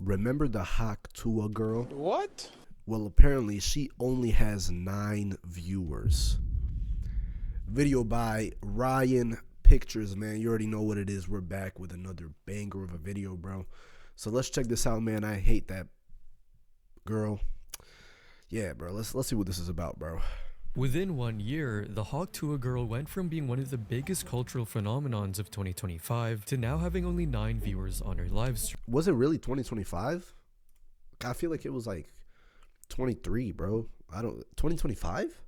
Remember the Tuah girl? What? Well, apparently she only has 9 viewers. Video by Ryan Pictures, man. You already know what it is. We're back with another banger of a video, bro. So let's check this out, man. I hate that girl. Yeah, bro. Let's see what this is about, bro. Within 1 year, the Tuah girl went from being one of the biggest cultural phenomenons of 2025 to now having only 9 viewers on her live stream. Was it really 2025? I feel like it was like 23, bro. 2025?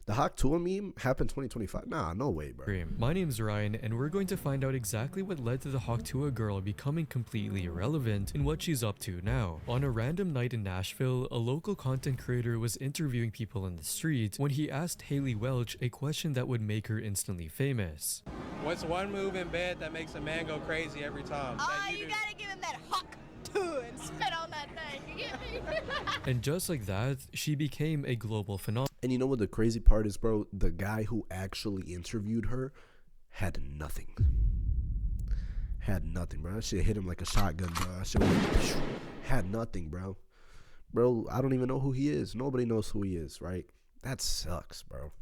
The Tuah meme happened 2025? Nah, no way, bro. My name's Ryan, and we're going to find out exactly what led to the Tuah girl becoming completely irrelevant and what she's up to now. On a random night in Nashville, a local content creator was interviewing people in the street when he asked Haley Welch a question that would make her instantly famous. What's one move in bed that makes a man go crazy every time? You gotta give him that Hawkcoin and spit on that thing. You get me? And just like that, she became a global phenomenon. And you know what the crazy part is, bro? The guy who actually interviewed her had nothing. Had nothing, bro. That shit hit him like a shotgun, bro. That shit went, had nothing, bro. Bro, I don't even know who he is. Nobody knows who he is, right? That sucks, bro.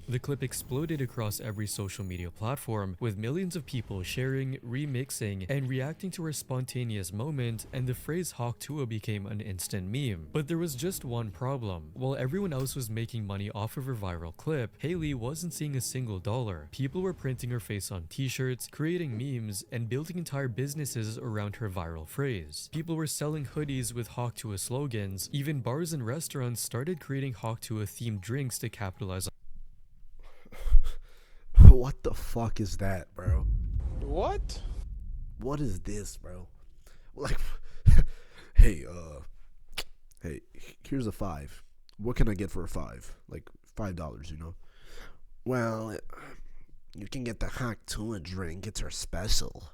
The clip exploded across every social media platform, with millions of people sharing, remixing, and reacting to her spontaneous moment, and the phrase Tuah became an instant meme. But there was just one problem. While everyone else was making money off of her viral clip, Haley wasn't seeing a single dollar. People were printing her face on t-shirts, creating memes, and building entire businesses around her viral phrase. People were selling hoodies with Tuah slogans. Even bars and restaurants started creating Tuah themed drinks to capitalize on. What the fuck is that, bro? What? What is this, bro? Like, hey, here's a 5. What can I get for a 5? Like $5, you know? Well, you can get the Tuah drink. It's our special.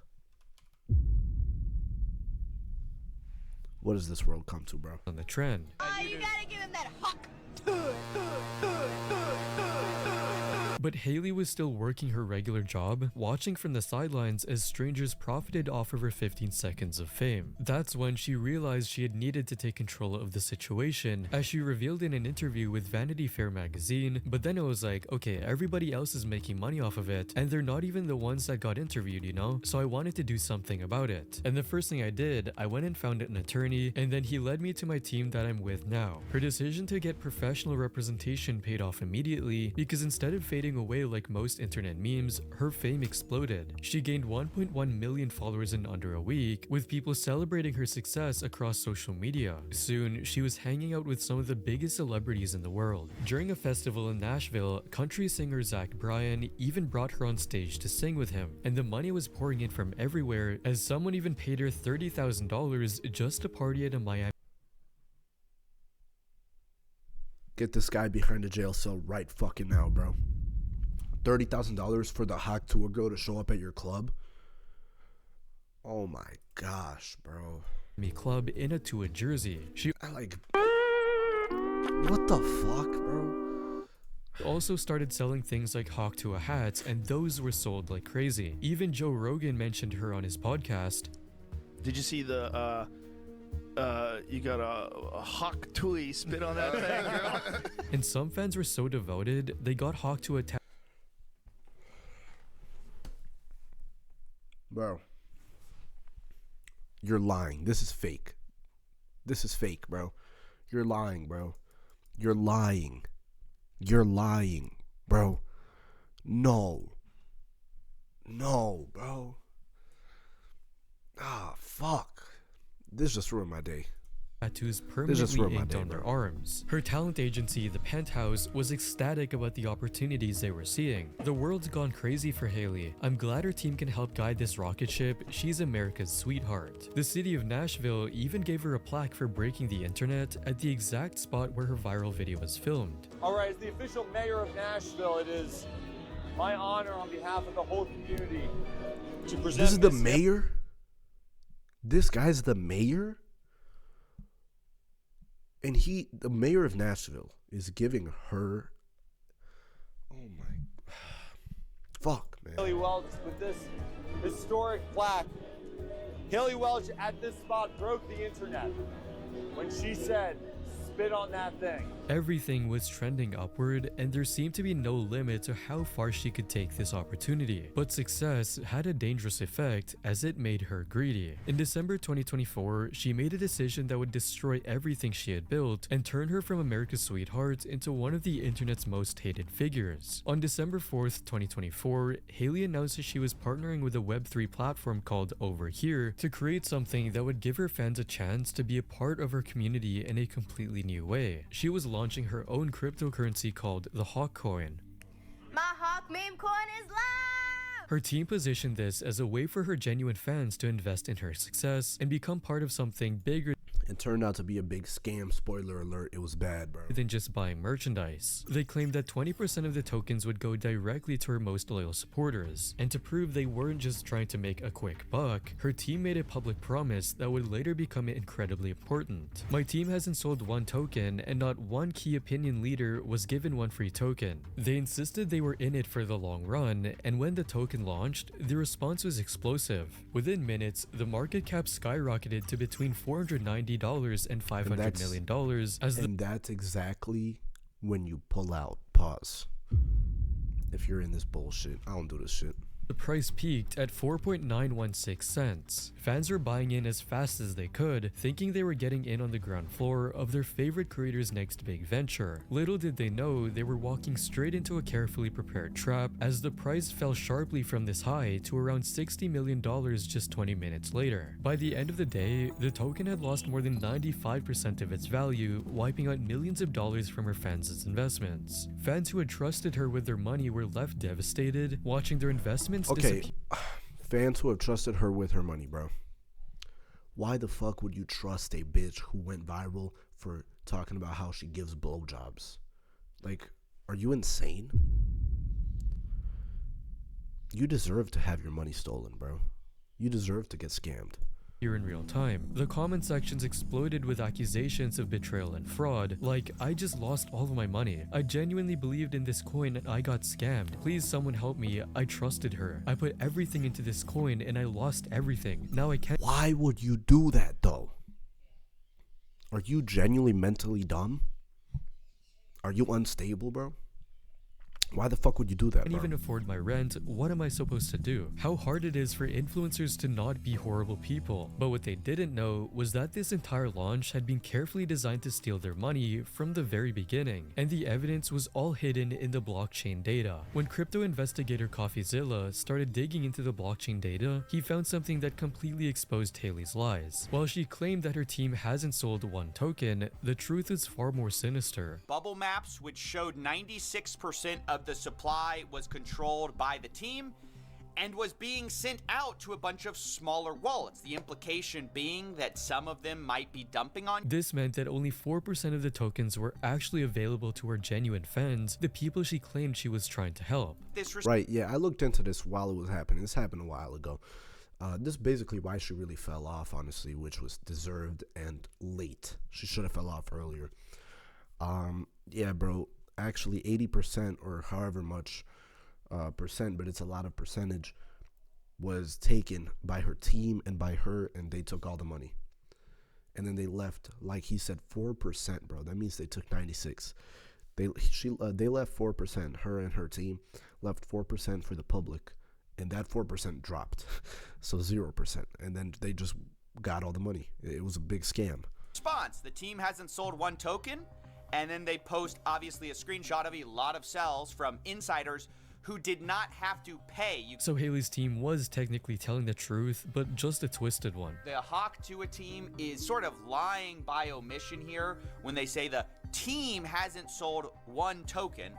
What does this world come to, bro? On the trend. You gotta give him that Hawkcoin. But Haley was still working her regular job, watching from the sidelines as strangers profited off of her 15 seconds of fame. That's when she realized she had needed to take control of the situation, as she revealed in an interview with Vanity Fair magazine. But then it was like, okay, everybody else is making money off of it, and they're not even the ones that got interviewed, you know? So I wanted to do something about it. And the first thing I did, I went and found an attorney, and then he led me to my team that I'm with now. Her decision to get professional representation paid off immediately, because instead of fading away like most internet memes, her fame exploded. She gained 1.1 million followers in under a week, with people celebrating her success across social media. Soon, she was hanging out with some of the biggest celebrities in the world. During a festival in Nashville, country singer Zach Bryan even brought her on stage to sing with him, and the money was pouring in from everywhere, as someone even paid her $30,000 just to party at a Miami. Get this guy behind the jail cell right fucking now, bro. $30,000 for the Tuah girl to show up at your club? Oh my gosh, bro. Club in a Tuah jersey. She what the fuck, bro? also started selling things like Tuah hats, and those were sold like crazy. Even Joe Rogan mentioned her on his podcast. Did you see the you got a Tuah spit on that thing, girl? And some fans were so devoted, they got Tuah Bro, you're lying. This is fake. This is fake, bro. You're lying, bro. You're lying. You're lying, bro. No. No, bro. Ah, fuck. This just ruined my day. tattoos permanently inked on their arms. Her talent agency, The Penthouse, was ecstatic about the opportunities they were seeing. The world's gone crazy for Haley. I'm glad her team can help guide this rocket ship. She's America's sweetheart. The city of Nashville even gave her a plaque for breaking the internet at the exact spot where her viral video was filmed. All right, as the official mayor of Nashville, it is my honor on behalf of the whole community to present. This is the mayor? This guy's the mayor? And the mayor of Nashville is giving her, oh my, fuck, man. Haley Welch with this historic plaque Haley Welch at this spot broke the internet when she said, "Spit on that thing." Everything was trending upward, and there seemed to be no limit to how far she could take this opportunity. But success had a dangerous effect as it made her greedy. In December 2024, she made a decision that would destroy everything she had built and turn her from America's sweetheart into one of the internet's most hated figures. On December 4th, 2024, Haley announced that she was partnering with a Web3 platform called Over Here to create something that would give her fans a chance to be a part of her community in a completely new way. She was launching her own cryptocurrency called the Hawkcoin. My Hawk meme coin is live! Her team positioned this as a way for her genuine fans to invest in her success and become part of something bigger It turned out to be a big scam. Spoiler alert, it was bad, bro. than just buying merchandise. They claimed that 20% of the tokens would go directly to her most loyal supporters, and to prove they weren't just trying to make a quick buck, her team made a public promise that would later become incredibly important. "My team hasn't sold one token, and not one key opinion leader was given one free token." They insisted they were in it for the long run, and when the token launched, the response was explosive. Within minutes, the market cap skyrocketed to between $490 and $500 million as the And that's exactly when you pull out. Pause. If you're in this bullshit, I don't do this shit. The price peaked at 4.916 cents. Fans were buying in as fast as they could, thinking they were getting in on the ground floor of their favorite creator's next big venture. Little did they know they were walking straight into a carefully prepared trap, as the price fell sharply from this high to around $60 million just 20 minutes later. By the end of the day, the token had lost more than 95% of its value, wiping out millions of dollars from her fans' investments. Fans who had trusted her with their money were left devastated, watching their investments Okay, disappear. fans who have trusted her with her money, bro. Why the fuck would you trust a bitch who went viral for talking about how she gives blowjobs? Like, are you insane? You deserve to have your money stolen, bro. You deserve to get scammed. Here in real time. The comment sections exploded with accusations of betrayal and fraud, like, "I just lost all of my money. I genuinely believed in this coin and I got scammed. Please someone help me. I trusted her. I put everything into this coin and I lost everything. Now I can't." Why would you do that, though? Are you genuinely mentally dumb? Are you unstable, bro? Why the fuck would you do that, Can't bro? even afford my rent. What am I supposed to do? How hard it is for influencers to not be horrible people. But what they didn't know was that this entire launch had been carefully designed to steal their money from the very beginning, and the evidence was all hidden in the blockchain data. When crypto investigator CoffeeZilla started digging into the blockchain data, he found something that completely exposed Haley's lies. While she claimed that her team hasn't sold one token, the truth is far more sinister. Bubble maps, which showed 96% of the supply was controlled by the team and was being sent out to a bunch of smaller wallets. The implication being that some of them might be dumping on. This meant that only 4% of the tokens were actually available to her genuine fans, the people she claimed she was trying to help. Right, yeah, I looked into this while it was happening. This happened a while ago. This is basically why she really fell off, honestly, which was deserved and late. She should have fell off earlier. Yeah, bro, actually 80% or however much percent, but it's a lot of percentage, was taken by her team and by her, and they took all the money. And then they left, like he said, 4%, bro. That means they took 96. They left 4%. Her and her team left 4% for the public, and that 4% dropped, so 0%. And then they just got all the money. It was a big scam. Response: the team hasn't sold one token, and then they post obviously a screenshot of a lot of sells from insiders who did not have to pay. So Haley's team was technically telling the truth, but just a twisted one. The Tuah team is sort of lying by omission here when they say the team hasn't sold one token,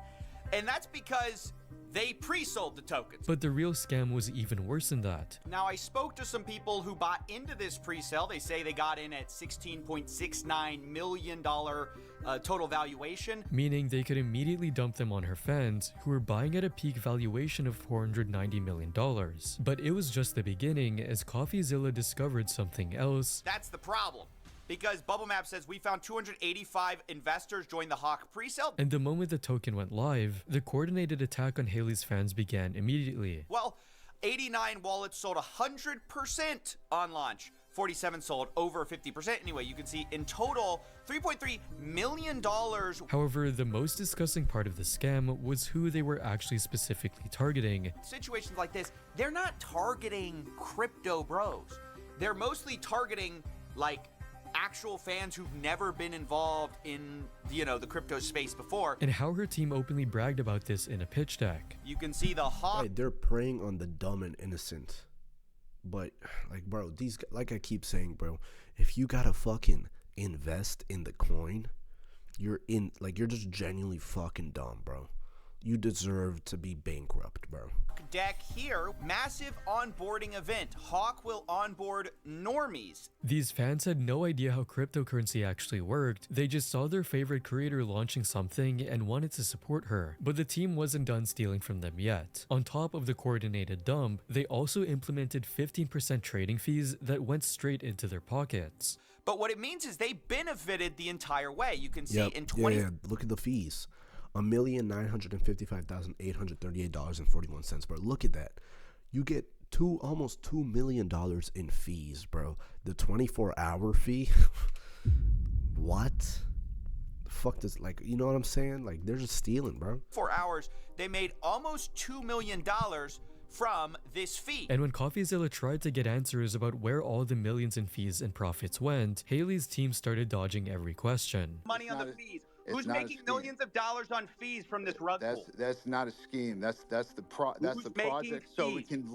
and that's because they pre-sold the tokens. But the real scam was even worse than that. Now, I spoke to some people who bought into this pre-sale. They say they got in at $16.69 million total valuation. Meaning they could immediately dump them on her fans, who were buying at a peak valuation of $490 million. But it was just the beginning, as CoffeeZilla discovered something else. That's the problem. Because Bubble Map says we found 285 investors join the Hawk pre-sale. And the moment the token went live, the coordinated attack on Haley's fans began immediately. Well, 89 wallets sold 100% on launch. 47 sold over 50%. Anyway, you can see in total, $3.3 million. However, the most disgusting part of the scam was who they were actually specifically targeting. Situations like this, they're not targeting crypto bros. They're mostly targeting like actual fans who've never been involved in, the crypto space before. And how her team openly bragged about this in a pitch deck. You can see the Hawk. Right, they're preying on the dumb and innocent. But, like, bro, like I keep saying, bro, if you gotta fucking invest in the coin, you're just genuinely fucking dumb, bro. You deserve to be bankrupt, bro. Deck here, massive onboarding event. Hawk will onboard normies. These fans had no idea how cryptocurrency actually worked. They just saw their favorite creator launching something and wanted to support her. But the team wasn't done stealing from them yet. On top of the coordinated dump, they also implemented 15% trading fees that went straight into their pockets. But what it means is they benefited the entire way. You can see in 20. Yeah, look at the fees. $1,955,838.41, bro. Look at that. You get almost $2 million in fees, bro. The 24-hour fee. What? The fuck does, like, you know what I'm saying? Like, they're just stealing, bro. 4 hours, they made almost $2 million from this fee. And when CoffeeZilla tried to get answers about where all the millions in fees and profits went, Haley's team started dodging every question. Money on the fees. Who's making millions of dollars on fees from this rug pool? That's not a scheme. That's the project. So we can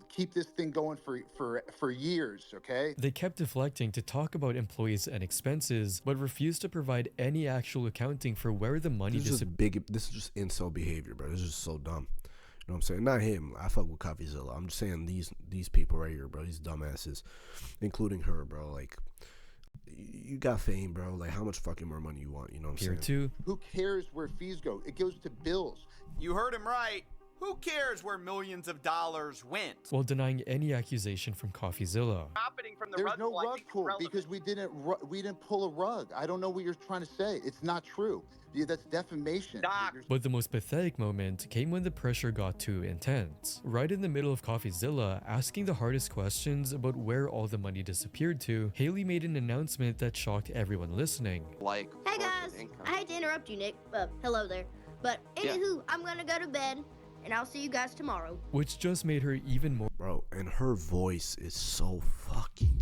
keep this thing going for years. Okay. They kept deflecting to talk about employees and expenses, but refused to provide any actual accounting for where the money disappeared. This is just incel behavior, bro. This is just so dumb. You know what I'm saying? Not him. I fuck with CoffeeZilla. I'm just saying these people right here, bro. These dumbasses, including her, bro. Like, you got fame, bro. Like, how much fucking more money you want? You know what I'm saying? Too. Who cares where fees go? It goes to bills. You heard him right. Who cares where millions of dollars went? While denying any accusation from CoffeeZilla. There's no rug pull because we didn't pull a rug. I don't know what you're trying to say. It's not true. Yeah, that's defamation. But the most pathetic moment came when the pressure got too intense. Right in the middle of CoffeeZilla asking the hardest questions about where all the money disappeared to, Haley made an announcement that shocked everyone listening. Hey guys, I hate to interrupt you, Nick. Hello there. But anywho, I'm gonna go to bed, and I'll see you guys tomorrow. Which just made her even more. Bro, and her voice is so fucking...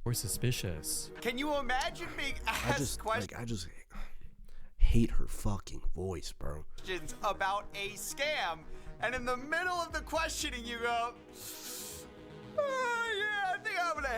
Or suspicious. Can you imagine being asked questions? I just hate her fucking voice, bro. About a scam, and in the middle of the questioning, you go, "Yeah, I think I'm gonna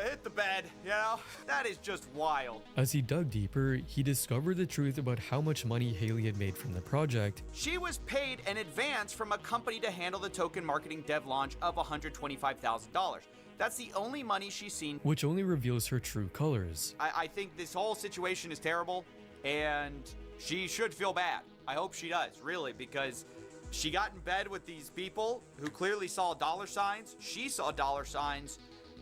hit the bed." You know, that is just wild. As he dug deeper, he discovered the truth about how much money Haley had made from the project. She was paid an advance from a company to handle the token marketing dev launch of $125,000. That's the only money she's seen. Which only reveals her true colors. I think this whole situation is terrible, and she should feel bad. I hope she does, really, because she got in bed with these people who clearly saw dollar signs. She saw dollar signs,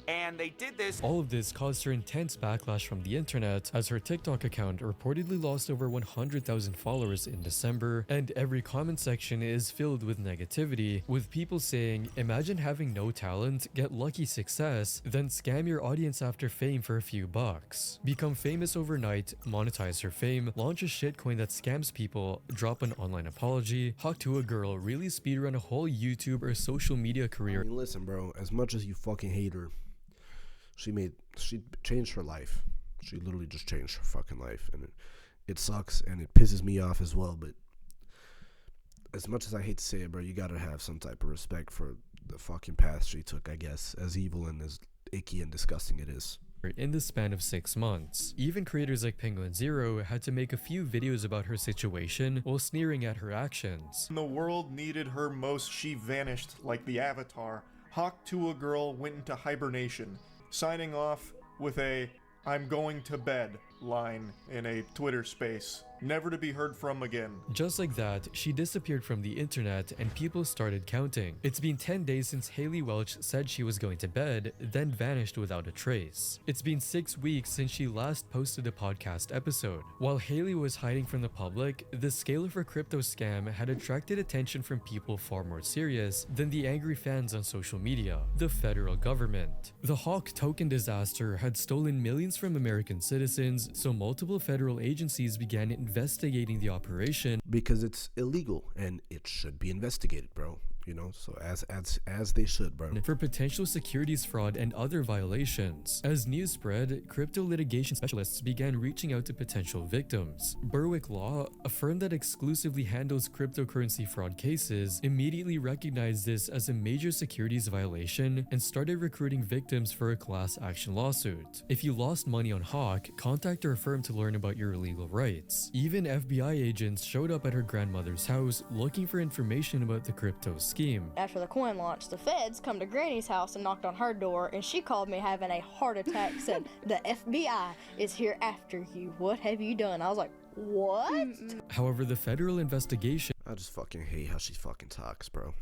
and they did this. All of this caused her intense backlash from the internet, as her TikTok account reportedly lost over 100,000 followers in December, and every comment section is filled with negativity, with people saying, imagine having no talent, get lucky success, then scam your audience after fame for a few bucks. Become famous overnight, monetize her fame, launch a shitcoin that scams people, drop an online apology, Tuah girl really speedrun a whole YouTube or social media career. I mean, listen, bro, as much as you fucking hate her, she changed her life. She literally just changed her fucking life, and it sucks and it pisses me off as well. But as much as I hate to say it, bro, you gotta have some type of respect for the fucking path she took, I guess, as evil and as icky and disgusting it is. In the span of 6 months, even creators like Penguin Zero had to make a few videos about her situation while sneering at her actions. When the world needed her most, she vanished like the Avatar. Tuah girl went into hibernation, signing off with a "I'm going to bed." line in a Twitter space, never to be heard from again. Just like that, she disappeared from the internet and people started counting. It's been 10 days since Haley Welch said she was going to bed, then vanished without a trace. It's been 6 weeks since she last posted a podcast episode. While Haley was hiding from the public, the scale of her crypto scam had attracted attention from people far more serious than the angry fans on social media, the federal government. The Hawk token disaster had stolen millions from American citizens, so multiple federal agencies began investigating the operation because it's illegal and it should be investigated, bro. You know, so as they should, bro. For potential securities fraud and other violations. As news spread, crypto litigation specialists began reaching out to potential victims. Berwick Law, a firm that exclusively handles cryptocurrency fraud cases, immediately recognized this as a major securities violation and started recruiting victims for a class action lawsuit. If you lost money on Hawk, contact our firm to learn about your legal rights. Even FBI agents showed up at her grandmother's house looking for information about the crypto scheme. After the coin launch, the feds come to Granny's house and knocked on her door, and she called me having a heart attack, said, "The FBI is here after you. What have you done?" I was like, what? However, the federal investigation... I just fucking hate how she fucking talks, bro.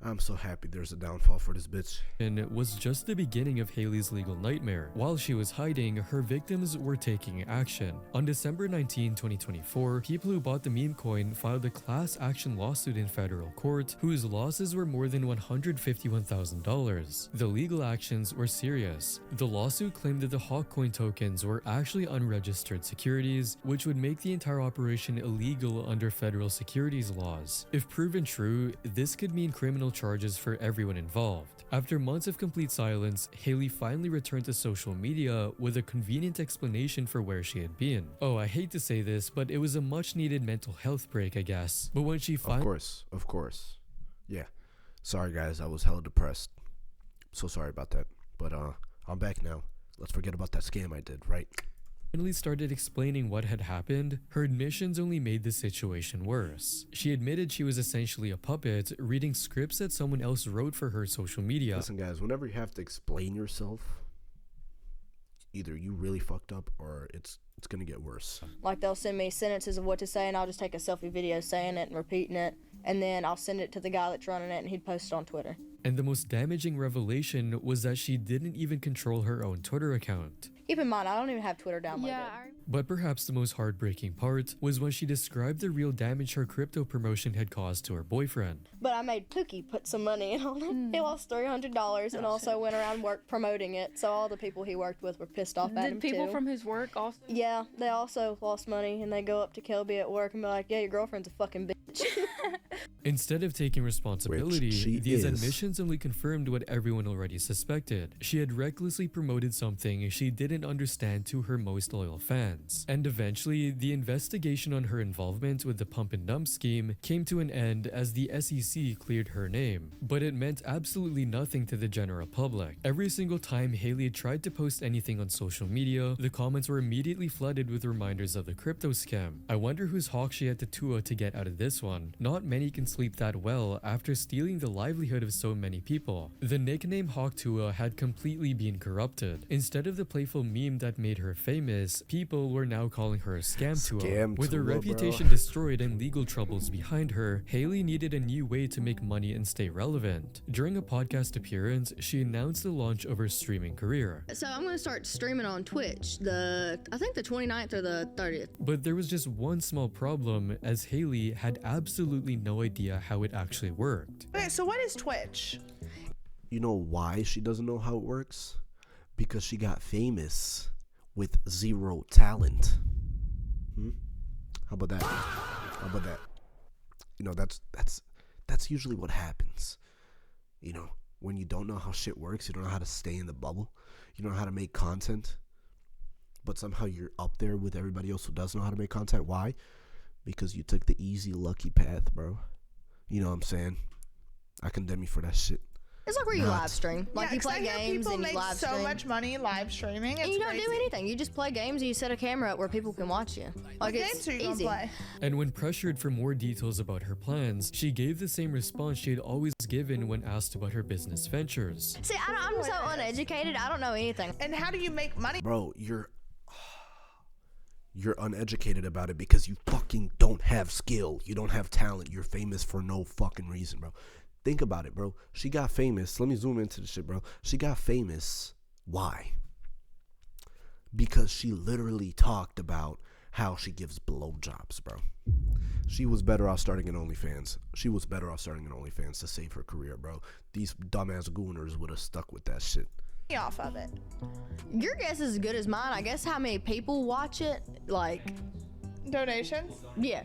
I'm so happy there's a downfall for this bitch. And it was just the beginning of Haley's legal nightmare. While she was hiding, her victims were taking action. On December 19, 2024, people who bought the meme coin filed a class action lawsuit in federal court, whose losses were more than $151,000. The legal actions were serious. The lawsuit claimed that the Hawkcoin tokens were actually unregistered securities, which would make the entire operation illegal under federal securities laws. If proven true, this could mean criminal charges for everyone involved. After months of complete silence, Haley finally returned to social media with a convenient explanation for where she had been. Oh, I hate to say this, but it was a much needed mental health break, I guess. But when she finally... Of course. Yeah. Sorry guys, I was hella depressed. So sorry about that. But I'm back now. Let's forget about that scam I did, right? Finally started explaining what had happened, her admissions only made the situation worse. She admitted she was essentially a puppet, reading scripts that someone else wrote for her social media. Listen guys, whenever you have to explain yourself, either you really fucked up or it's gonna get worse. Like they'll send me sentences of what to say and I'll just take a selfie video saying it and repeating it, and then I'll send it to the guy that's running it and he'd post it on Twitter. And the most damaging revelation was that she didn't even control her own Twitter account. Keep in mind, I don't even have Twitter downloaded. But perhaps the most heartbreaking part was when she described the real damage her crypto promotion had caused to her boyfriend. But I made Pookie put some money in on it. He lost $300 and also went around work promoting it. So all the people he worked with were pissed off at him too. Did people from his work also? Yeah, they also lost money and they go up to Kelby at work and be like, "Yeah, your girlfriend's a fucking bitch." Instead of taking responsibility, these admissions only confirmed what everyone already suspected. She had recklessly promoted something she didn't understand to her most loyal fans. And eventually, the investigation on her involvement with the pump and dump scheme came to an end as the SEC cleared her name. But it meant absolutely nothing to the general public. Every single time Haley tried to post anything on social media, the comments were immediately flooded with reminders of the crypto scam. I wonder whose hawk she had to Tuah to get out of this one. Not many can sleep that well after stealing the livelihood of so many people. The nickname Hawk Tuah had completely been corrupted. Instead of the playful meme that made her famous, people were now calling her a scam Tuah. With her reputation destroyed and legal troubles behind her, Haley needed a new way to make money and stay relevant. During a podcast appearance, she announced the launch of her streaming career. So I'm going to start streaming on Twitch, I think the 29th or the 30th. But there was just one small problem, as Haley had absolutely no idea how it actually worked. Okay, so what is Twitch? You know why she doesn't know how it works? Because she got famous with zero talent. How about that? How about that? You know, that's usually what happens. You know, when you don't know how shit works, you don't know how to stay in the bubble, you don't know how to make content, but somehow you're up there with everybody else who does know how to make content. Why? Because you took the easy, lucky path, bro. You know what I'm saying? I condemn you for that shit. It's like where you live stream. Like you play games and you live stream. People make so much money live streaming. It's and you don't crazy. do anything. You just play games and you set a camera up where people can watch you. Like it's easy. And when pressured for more details about her plans, she gave the same response she had always given when asked about her business ventures. See, I'm so uneducated. I don't know anything. And how do you make money? Bro, You're uneducated about it because you fucking don't have skill. You don't have talent. You're famous for no fucking reason, bro. Think about it, bro. She got famous. Let me zoom into the shit, bro. She got famous. Why? Because she literally talked about how she gives blowjobs, bro. She was better off starting an OnlyFans. She was better off starting an OnlyFans to save her career, bro. These dumbass gooners would have stuck with that shit. Off of it. Your guess is as good as mine. I guess how many people watch it, like donations. Yeah.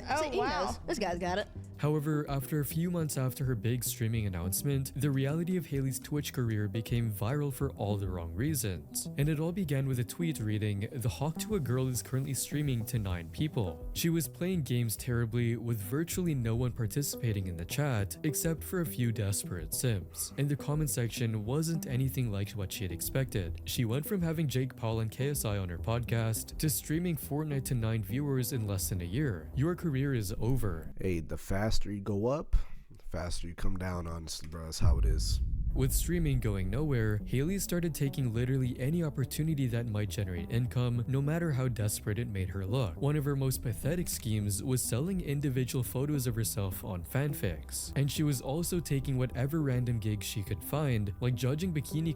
Oh, See, he wow. knows. This guy's got it. However, after a few months after her big streaming announcement, the reality of Hailey's Twitch career became viral for all the wrong reasons. And it all began with a tweet reading, "The Hawkcoin girl is currently streaming to 9 people." She was playing games terribly with virtually no one participating in the chat except for a few desperate simps. And the comment section wasn't anything like what she had expected. She went from having Jake Paul and KSI on her podcast to streaming Fortnite to 9 viewers in less than a year. Your career is over. Hey, the faster you go up, the faster you come down, honestly, bro. That's how it is. With streaming going nowhere, Hailey started taking literally any opportunity that might generate income, no matter how desperate it made her look. One of her most pathetic schemes was selling individual photos of herself on fanfics. And she was also taking whatever random gigs she could find, like judging bikini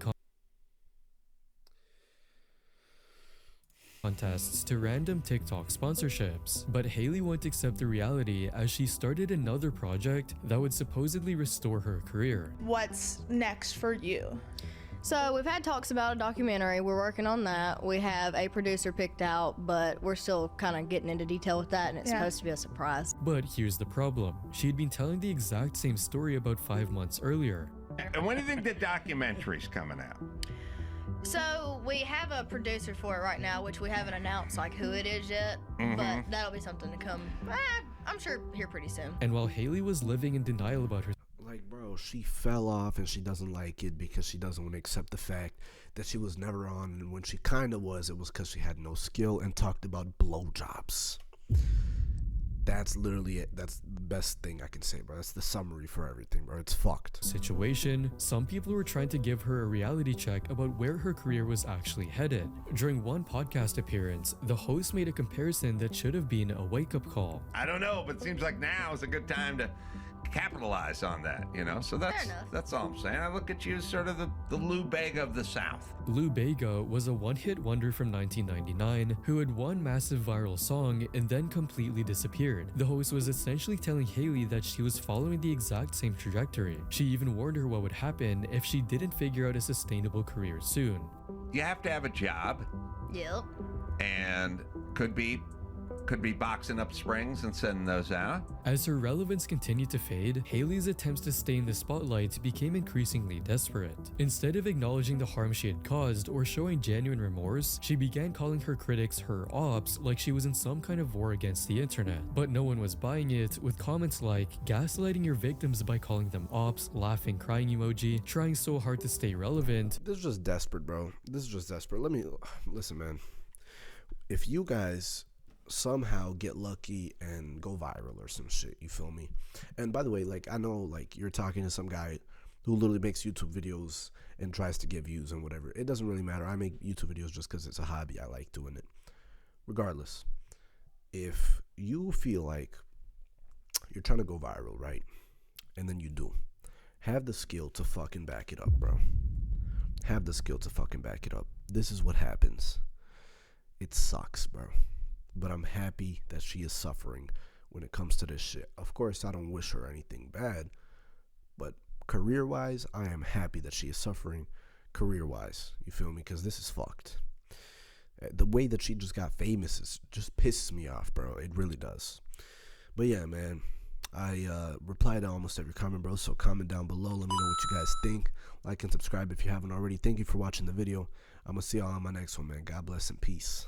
contests to random TikTok sponsorships. But Hailey won't accept the reality as she started another project that would supposedly restore her career. What's next for you? So we've had talks about a documentary. We're working on that. We have a producer picked out, but we're still kind of getting into detail with that, and it's supposed to be a surprise. But here's the problem. She'd been telling the exact same story about 5 months earlier. And when do you think the documentary's coming out? So we have a producer for it right now, which we haven't announced like who it is yet, but that'll be something to come, I'm sure, here pretty soon. And while Hailey was living in denial about her, like, bro, she fell off and she doesn't like it because she doesn't want to accept the fact that she was never on, and when she kind of was, it was because she had no skill and talked about blowjobs. That's literally it. That's the best thing I can say, bro. That's the summary for everything, bro. It's fucked. Situation, some people were trying to give her a reality check about where her career was actually headed. During one podcast appearance, the host made a comparison that should have been a wake-up call. I don't know, but it seems like now is a good time to capitalize on that, you know? So that's all I'm saying. I look at you as sort of the Lou Bega of the South. Lou Bega was a one-hit wonder from 1999 who had one massive viral song and then completely disappeared. The host was essentially telling Hailey that she was following the exact same trajectory. She even warned her what would happen if she didn't figure out a sustainable career soon. You have to have a job. Yep. And could be boxing up springs and sending those out. As her relevance continued to fade, Hailey's attempts to stay in the spotlight became increasingly desperate. Instead of acknowledging the harm she had caused or showing genuine remorse, she began calling her critics her ops like she was in some kind of war against the internet. But no one was buying it, with comments like gaslighting your victims by calling them ops, laughing crying emoji, trying so hard to stay relevant. This is just desperate, bro. This is just desperate. Listen, man. If you guys somehow get lucky and go viral or some shit, you feel me? And by the way, like, I know, like, you're talking to some guy who literally makes YouTube videos and tries to get views and whatever. It doesn't really matter. I make YouTube videos just because it's a hobby. I like doing it. Regardless, if you feel like you're trying to go viral, right? And then you do, have the skill to fucking back it up, bro. Have the skill to fucking back it up. This is what happens. It sucks, bro. But I'm happy that she is suffering when it comes to this shit. Of course, I don't wish her anything bad, but career-wise, I am happy that she is suffering career-wise. You feel me? Because this is fucked. The way that she just got famous just pisses me off, bro. It really does. But yeah, man, I reply to almost every comment, bro. So comment down below. Let me know what you guys think. Like and subscribe if you haven't already. Thank you for watching the video. I'm going to see y'all on my next one, man. God bless and peace.